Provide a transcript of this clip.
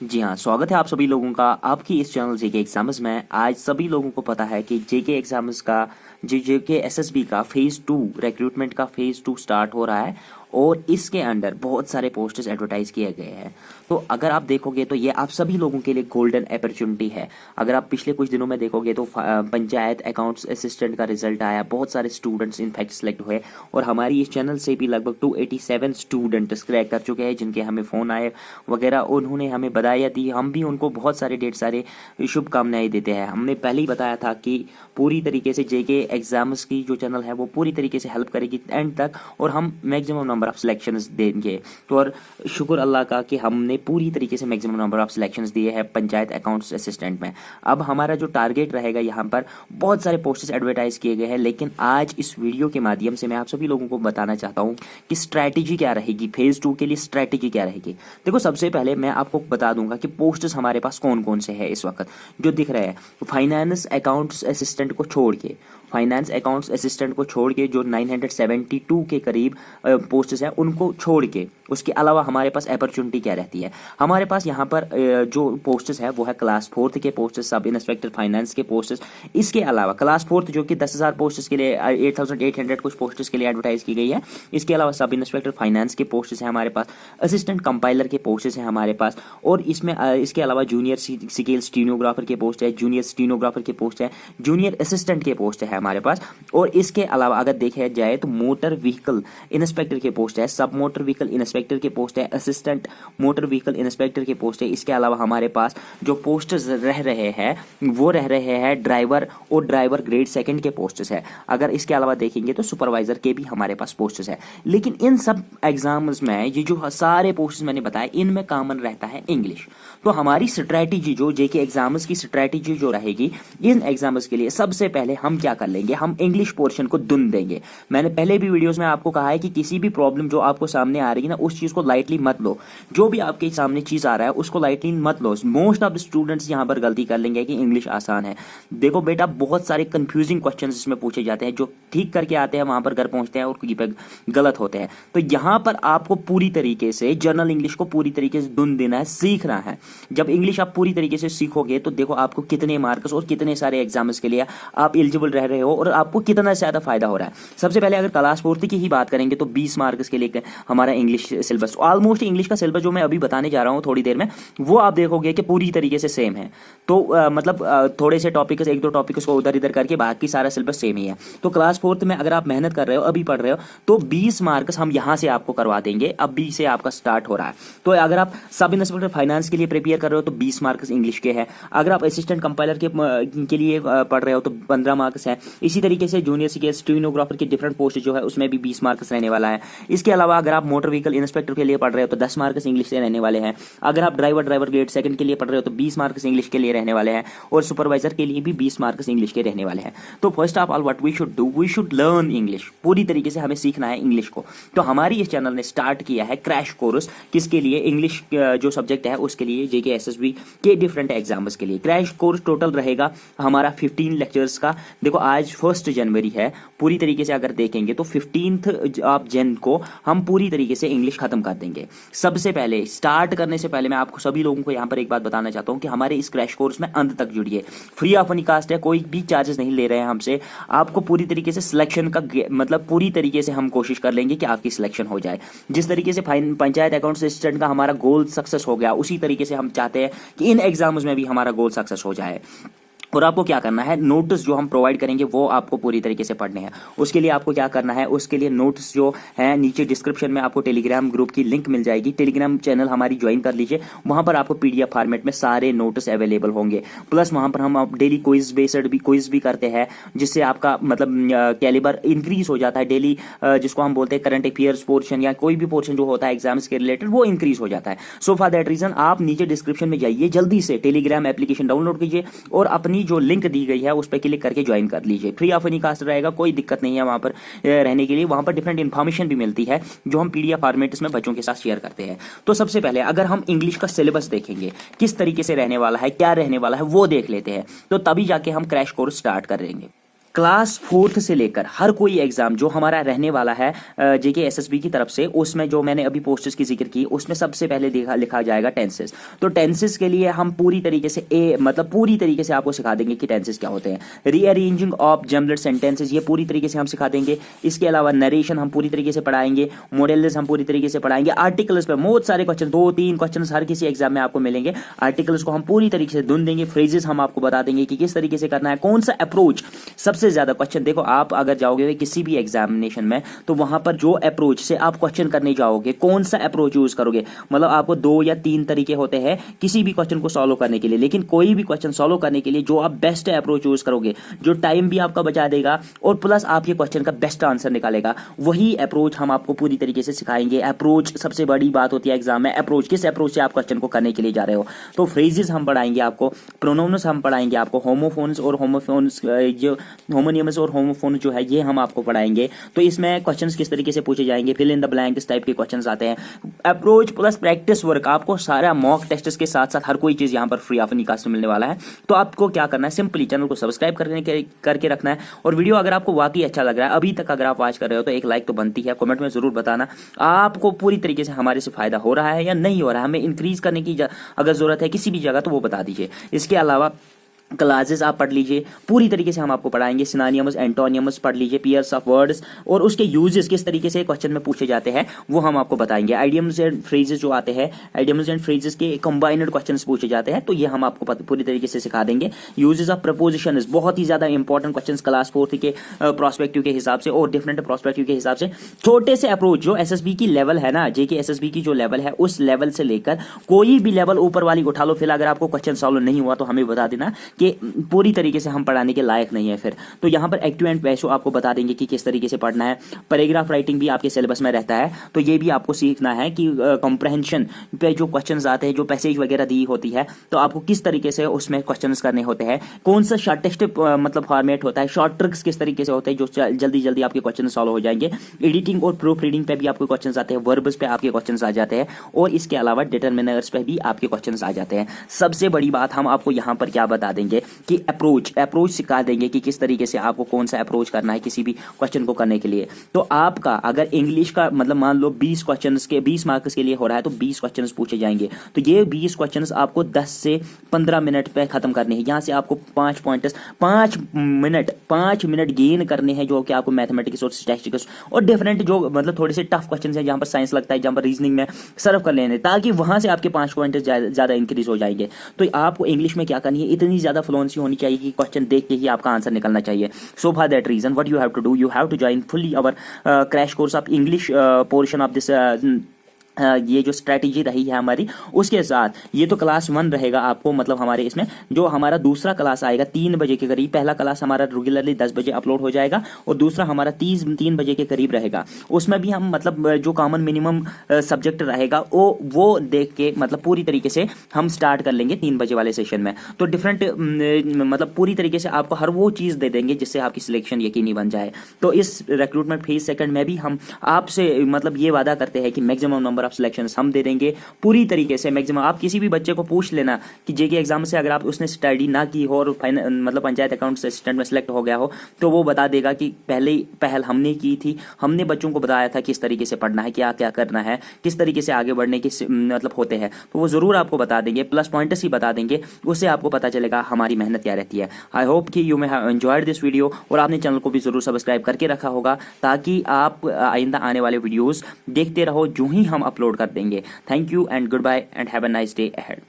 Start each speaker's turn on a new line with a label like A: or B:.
A: जी हाँ, स्वागत है आप सभी लोगों का आपकी इस चैनल जेके एग्जाम्स में। आज सभी लोगों को पता है कि जेके एग्जाम्स का जेके एसएसबी का फेज़ 2 रिक्रूटमेंट का फेज़ 2 स्टार्ट हो रहा है और इसके अंडर बहुत सारे पोस्ट्स एडवर्टाइज किए गए हैं। तो अगर आप देखोगे तो ये आप सभी लोगों के लिए गोल्डन अपॉर्चुनिटी है। अगर आप पिछले कुछ दिनों में देखोगे तो पंचायत अकाउंट्स असिस्टेंट का रिजल्ट आया, बहुत सारे स्टूडेंट्स इनफैक्ट सेलेक्ट हुए और हमारी इस चैनल से भी लगभग 287 स्टूडेंट्स क्रैक कर चुके हैं, जिनके हमें फ़ोन आए वगैरह, उन्होंने हमें बधाइयाँ दी। हम भी उनको बहुत सारे ढेर सारे शुभकामनाएं देते हैं। हमने पहले ही बताया था कि पूरी तरीके से जेके एग्जाम्स की जो चैनल है वो पूरी तरीके से हेल्प करेगी एंड तक, और हम मैक्सिमम नंबर ऑफ सिलेक्शंस देंगे। तो और शुक्र अल्लाह का कि हमने पूरी तरीके से मैक्सिमम नंबर ऑफ सिलेक्शंस दिए हैं पंचायत अकाउंट्स असिस्टेंट में। अब हमारा जो टारगेट रहेगा, यहाँ पर बहुत सारे पोस्ट्स एडवर्टाइज किए गए हैं, लेकिन आज इस वीडियो के माध्यम से मैं आप सभी लोगों को बताना चाहता हूँ कि स्ट्रैटेजी क्या रहेगी, फेज 2 के लिए स्ट्रैटेजी क्या रहेगी। देखो, सबसे पहले मैं आपको बता दूंगा कि पोस्ट्स हमारे पास कौन कौन से हैं इस वक्त जो दिख रहे हैं। फाइनेंस अकाउंट्स असिस्टेंट को छोड़ के, फाइनेंस अकाउंट्स असिस्टेंट को छोड़ के जो 972 के करीब पोस्ट्स हैं उनको छोड़ के, उसके अलावा हमारे पास अपॉर्चुनिटी क्या रहती है। हमारे पास यहाँ पर जो पोस्ट्स है वो है क्लास 4th के पोस्ट्स, सब इंस्पेक्टर फाइनेंस के पोस्ट्स। इसके अलावा क्लास 4th जो कि 10,000 पोस्ट्स के लिए 8,800 कुछ पोस्ट्स के लिए एडवर्टाइज की गई है। इसके अलावा सब इंस्पेक्टर फाइनेंस के पोस्ट्स हैं हमारे पास, असिस्टेंट कंपाइलर के पोस्ट्स हैं हमारे पास, और इसमें इसके अलावा जूनियर स्केल स्टीनोग्राफर के पोस्ट है, जूनियर स्टीनोग्राफर के पोस्ट है, जूनियर असिस्टेंट के पोस्ट है हमारे पास। और इसके अलावा अगर देखा जाए तो मोटर व्हीकल इंस्पेक्टर के पोस्ट है, सब मोटर व्हीकल इंस्पेक्टर के पोस्ट है, असिस्टेंट मोटर व्हीकल इंस्पेक्टर के पोस्ट है। इसके अलावा हमारे पास जो पोस्ट्स रह रहे हैं वो रह रहे हैं ड्राइवर और ड्राइवर ग्रेड 2 के पोस्ट्स है। अगर इसके अलावा देखेंगे तो सुपरवाइजर के भी हमारे पास पोस्ट्स है। लेकिन इन सब एग्जाम्स में ये जो सारे पोस्ट्स मैंने बताए, इनमें कॉमन रहता है इंग्लिश। तो हमारी स्ट्रैटेजी जो जेके एग्जाम्स की स्ट्रैटेजी जो रहेगी इन एग्जाम्स के लिए, सबसे पहले हम क्या कर लेंगे, हम इंग्लिश पोर्शन को दुन देंगे। मैंने पहले भी वीडियोस में आपको कहा है कि किसी भी प्रॉब्लम जो आपको सामने आ रही है ना, उस चीज को लाइटली मत लो। जो भी आपके सामने चीज आ रहा है उसको लाइटली मत लो। मोस्ट ऑफ द स्टूडेंट्स यहाँ पर गलती कर लेंगे कि इंग्लिश आसान है। देखो बेटा, बहुत सारे कंफ्यूजिंग क्वेश्चन इसमें पूछे जाते हैं, जो ठीक करके आते हैं वहां पर घर पहुंचते हैं और कहीं पर गलत होते हैं। तो यहाँ पर आपको पूरी तरीके से जनरल इंग्लिश को पूरी तरीके से दुन देना है, सीखना है। जब इंग्लिश आप पूरी तरीके से सीखोगे तो देखो आपको कितने मार्क्स और कितने सारे एग्जाम्स के लिए आप एलिजिबल रह रहे हो और आपको कितना ज्यादा फायदा हो रहा है। सबसे पहले अगर क्लास 4th की ही बात करेंगे तो 20 मार्क्स के लिए हमारा इंग्लिश सिलेबस, ऑलमोस्ट इंग्लिश का सिलेबस जो मैं अभी बताने जा रहा हूँ थोड़ी देर में, वो आप देखोगे कि पूरी तरीके से सेम है। तो थोड़े से टॉपिक्स, एक दो टॉपिक्स को उधर इधर करके बाकी सारा सिलेबस सेम ही है। तो क्लास 4th में अगर आप मेहनत कर रहे हो, अभी पढ़ रहे हो, तो 20 मार्क्स हम यहाँ से आपको करवा देंगे। अभी से आपका स्टार्ट हो रहा है। तो अगर आप सब इंस्पेक्टर फाइनेंस के लिए प्रिपेयर कर रहे हो तो 20 मार्क्स इंग्लिश के हैं। अगर आप असिस्टेंट कंपाइलर के लिए पढ़ रहे हो तो 15 मार्क्स है। इसी तरीके से जूनियर के स्टेनोग्राफर के डिफरेंट पोस्ट जो है उसमें भी 20 मार्क्स रहने वाला है। इसके अलावा अगर आप मोटर व्हीकल इंस्पेक्टर के लिए पढ़ रहे हो तो 10 मार्क्स इंग्लिश से रहने वाले हैं। अगर आप ड्राइवर ग्रेड 2 के लिए पढ़ रहे हो तो 20 मार्क्स इंग्लिश के लिए रहने वाले हैं, और सुपरवाइजर के लिए भी 20 मार्क्स इंग्लिश के रहने वाले हैं। तो first of all what we should do, we should learn English. पूरी तरीके से हमें सीखना है इंग्लिश को। तो हमारी इस चैनल ने स्टार्ट किया है क्रैश कोर्स, किसके लिए, इंग्लिश जो सब्जेक्ट है उसके लिए, जेके एसएसबी के डिफरेंट एग्जाम्स के लिए। क्रैश कोर्स टोटल रहेगा हमारा 15 लेक्चर्स का। देखो आज 1 जनवरी है, पूरी तरीके से अगर देखेंगे तो 15th ऑफ जन को हम पूरी तरीके से इंग्लिश खत्म कर देंगे। सबसे पहले स्टार्ट करने से पहले मैं आपको सभी लोगों को यहाँ पर एक बात बताना चाहता हूँ कि हमारे इस क्रैश कोर्स में अंत तक जुड़िए। फ्री ऑफ एनी कास्ट है, कोई भी चार्जेस नहीं ले रहे हैं हमसे। आपको पूरी तरीके से सिलेक्शन का मतलब पूरी तरीके से हम कोशिश कर लेंगे कि आपकी सिलेक्शन हो जाए। जिस तरीके से पंचायत अकाउंट असिस्टेंट का हमारा गोल सक्सेस हो गया, उसी तरीके से हम चाहते हैं कि इन एग्जाम्स में भी हमारा गोल सक्सेस हो जाए। और आपको क्या करना है, नोट्स जो हम प्रोवाइड करेंगे वो आपको पूरी तरीके से पढ़ने हैं। उसके लिए आपको क्या करना है, उसके लिए नोट्स जो है नीचे डिस्क्रिप्शन में आपको टेलीग्राम ग्रुप की लिंक मिल जाएगी। टेलीग्राम चैनल हमारी ज्वाइन कर लीजिए, वहां पर आपको पीडीएफ फॉर्मेट में सारे नोट्स अवेलेबल होंगे। प्लस वहां पर हम डेली क्विज बेस्ड भी क्विज भी करते हैं, जिससे आपका मतलब कैलिबर इंक्रीज हो जाता है डेली, जिसको हम बोलते हैं करंट अफेयर्स पोर्शन या कोई भी पोर्शन जो होता है एग्जाम्स के रिलेटेड, वो इंक्रीज हो जाता है। सो फॉर दैट रीजन आप नीचे डिस्क्रिप्शन में जाइए, जल्दी से टेलीग्राम एप्लीकेशन डाउनलोड कीजिए और अपनी जो लिंक दी गई है उस पर क्लिक करके ज्वाइन कर लीजिए। फ्री ऑफ एनी कास्ट रहेगा, कोई दिक्कत नहीं है वहां पर रहने के लिए। वहां पर डिफरेंट इन्फॉर्मेशन भी मिलती है जो हम पीडीएफ फॉर्मेट में बच्चों के साथ शेयर करते हैं। तो सबसे पहले अगर हम इंग्लिश का सिलेबस देखेंगे किस तरीके से रहने वाला है, क्या रहने वाला है, वो देख लेते हैं, तो तभी जाके हम क्रैश कोर्स स्टार्ट करेंगे। क्लास फोर्थ से लेकर हर कोई एग्जाम जो हमारा रहने वाला है जेके एसएसबी की तरफ से, उसमें जो मैंने अभी पोस्टर्स की जिक्र की, उसमें सबसे पहले लिखा जाएगा टेंसेस। तो टेंसेस के लिए हम पूरी तरीके से मतलब पूरी तरीके से आपको सिखा देंगे कि टेंसेस क्या होते हैं। रीअरेंजिंग ऑफ जम्बल्ड सेंटेंसेस ये पूरी तरीके से हम सिखा देंगे। इसके अलावा नरेशन हम पूरी तरीके से पढ़ाएंगे, मॉडल्स हम पूरी तरीके से पढ़ाएंगे, आर्टिकल्स पे बहुत सारे क्वेश्चन, 2-3 क्वेश्चन हर किसी एग्जाम में आपको मिलेंगे। आर्टिकल्स को हम पूरी तरीके से धुन देंगे, फ्रेजेस हम आपको बता देंगे कि किस तरीके से करना है, कौन सा अप्रोच सबसे ज्यादा क्वेश्चन। देखो आप अगर जाओगे किसी भी एग्जामिनेशन में तो वहां पर जो अप्रोच से आप क्वेश्चन करने जाओगे, कौन सा अप्रोच यूज करोगे, मतलब आपको 2 या 3 तरीके होते हैं किसी भी क्वेश्चन को सॉल्व करने के लिए, लेकिन कोई भी क्वेश्चन सॉल्व करने के लिए जो आप बेस्ट अप्रोच यूज करोगे, जो टाइम भी आपका बचा देगा और प्लस आपके क्वेश्चन का बेस्ट आंसर निकालेगा, वही अप्रोच हम आपको पूरी तरीके से सिखाएंगे। अप्रोच सबसे बड़ी बात होती है एग्जाम में, अप्रोच किस अप्रोच से आप क्वेश्चन को करने के लिए जा रहे हो। तो फ्रेजेस हम पढ़ाएंगे आपको, प्रोनाउंस हम पढ़ाएंगे आपको, होमोफोन्स और होमोफोन्स जो होमोनियम्स और होमोफोन जो है ये हम आपको पढ़ाएंगे। तो इसमें क्वेश्चंस किस तरीके से पूछे जाएंगे, फिल इन द ब्लैंक, इस टाइप के क्वेश्चंस आते हैं। अप्रोच प्लस प्रैक्टिस वर्क, आपको सारा मॉक टेस्ट के साथ साथ हर कोई चीज यहां पर फ्री ऑफ निकास में मिलने वाला है। तो आपको क्या करना है, सिंपली चैनल को सब्सक्राइब करके रखना है। और वीडियो अगर आपको वाकई अच्छा लग रहा है, अभी तक अगर आप वॉच कर रहे हो, तो एक लाइक तो बनती है। कमेंट में जरूर बताना आपको पूरी तरीके से हमारे से फायदा हो रहा है या नहीं हो रहा है, हमें इंक्रीज करने की अगर जरूरत है किसी भी जगह तो वो बता दीजिए। इसके अलावा क्लासेस आप पढ़ लीजिए, पूरी तरीके से हम आपको पढ़ाएंगे। सिनोनिम्स, एंटोनिम्स पढ़ लीजिए, पेयर्स ऑफ वर्ड्स और उसके यूजेस किस तरीके से क्वेश्चन में पूछे जाते हैं वो हम आपको बताएंगे। आइडियम्स एंड फ्रेजेस जो आते हैं, आइडियम्स एंड फ्रेजेस के कंबाइंड क्वेश्चंस पूछे जाते हैं, तो ये हम आपको पूरी तरीके से सिखा देंगे। यूजेस ऑफ प्रपोजिशंस, बहुत ही ज्यादा इंपॉर्टेंट क्वेश्चंस क्लास 4 के प्रोस्पेक्टिव के हिसाब से और डिफरेंट प्रोस्पेक्टिव के हिसाब से। छोटे से अप्रोच जो एसएसबी की लेवल है ना, जेके एसएसबी की जो लेवल है, उस लेवल से लेकर कोई भी लेवल ऊपर वाली उठा लो। फिर अगर आपको क्वेश्चन सॉल्व नहीं हुआ तो हमें बता देना कि पूरी तरीके से हम पढ़ाने के लायक नहीं है। फिर तो यहां पर एक्टिव एंड पैसिव आपको बता देंगे कि किस तरीके से पढ़ना है। पैराग्राफ राइटिंग भी आपके सिलेबस में रहता है, तो ये भी आपको सीखना है कि कॉम्प्रहेंशन पे जो क्वेश्चंस आते हैं, जो पैसेज वगैरह दी होती है, तो आपको किस तरीके से उसमें क्वेश्चंस करने होते हैं, कौन सा शॉर्टेस्ट मतलब फॉर्मेट होता है, शॉर्ट ट्रिक्स किस तरीके से होते हैं जो जल्दी जल्दी आपके क्वेश्चन सॉल्व हो जाएंगे। एडिटिंग और प्रूफ रीडिंग पे भी आपके क्वेश्चन आते हैं, वर्ब्स पे आपके क्वेश्चन आ जाते हैं और इसके अलावा डिटरमिनर्स पे भी आपके क्वेश्चन आ जाते हैं। सबसे बड़ी बात हम आपको यहां पर क्या बता देंगे कि अप्रोच सिखा देंगे कि किस तरीके से आपको कौन सा अप्रोच करना है किसी भी क्वेश्चन को करने के लिए। तो आपका अगर इंग्लिश का मतलब मान लो 20 क्वेश्चंस के 20 मार्क्स के लिए हो रहा है तो 20 क्वेश्चंस पूछे जाएंगे, तो ये 20 क्वेश्चंस आपको 10 से 15 मिनट पे खत्म करने हैं। यहां से आपको 5 पॉइंट्स 5 मिनट गेन करने हैं, जो कि आपको मैथमेटिक्स और स्टैटिस्टिक्स और डिफरेंट जो मतलब थोड़े से टफ क्वेश्चन है जहां पर साइंस लगता है, जहां पर रीजनिंग में सर्व कर लेने, ताकि वहां से आपके 5 पॉइंट ज्यादा इंक्रीज हो जाएंगे। तो आपको इंग्लिश में क्या करनी है, इतनी ज्यादा फ्लुएंसी होनी चाहिए कि क्वेश्चन देख के ही आपका आंसर निकलना चाहिए। So for that reason what you have to do, you have to join fully our crash course of English portion of this ये जो स्ट्रैटेजी रही है हमारी, उसके साथ ये तो क्लास 1 रहेगा आपको, मतलब हमारे इसमें जो हमारा दूसरा क्लास आएगा 3 बजे के करीब। पहला क्लास हमारा रेगुलरली 10 बजे अपलोड हो जाएगा और दूसरा हमारा 3 बजे के करीब रहेगा। उसमें भी हम मतलब जो कॉमन मिनिमम सब्जेक्ट रहेगा वो देख के मतलब पूरी तरीके से हम स्टार्ट कर लेंगे 3 बजे वाले सेशन में। तो डिफरेंट मतलब पूरी तरीके से आपको हर वो चीज़ दे देंगे जिससे आपकी सिलेक्शन यकीनी बन जाए। तो इस रिक्रूटमेंट फेज सेकंड में भी हम आपसे मतलब ये वादा करते हैं कि मैक्सिमम नंबर सिलेक्शंस हम दे देंगे पूरी तरीके से। मैक्सिमम आप किसी भी बच्चे को पूछ लेना कि जेके एग्जाम से अगर आप उसने स्टडी ना की हो और मतलब पंचायत अकाउंट असिस्टेंट में सिलेक्ट हो गया हो, तो वो बता देगा कि पहल हमने की थी, हमने बच्चों को बताया था किस तरीके से पढ़ना है, क्या क्या करना है, किस तरीके से आगे बढ़ने की मतलब होते हैं, तो वो जरूर आपको बता देंगे, प्लस पॉइंट्स ही बता देंगे। उससे आपको पता चलेगा हमारी मेहनत क्या रहती है। आई होप कि you may have enjoyed this video और आपने चैनल को भी जरूर सब्सक्राइब करके रखा होगा, ताकि आप आइंदा आने वाले वीडियोस देखते रहो जो ही हम अपलोड कर देंगे। Thank you and good bye and have a nice day ahead.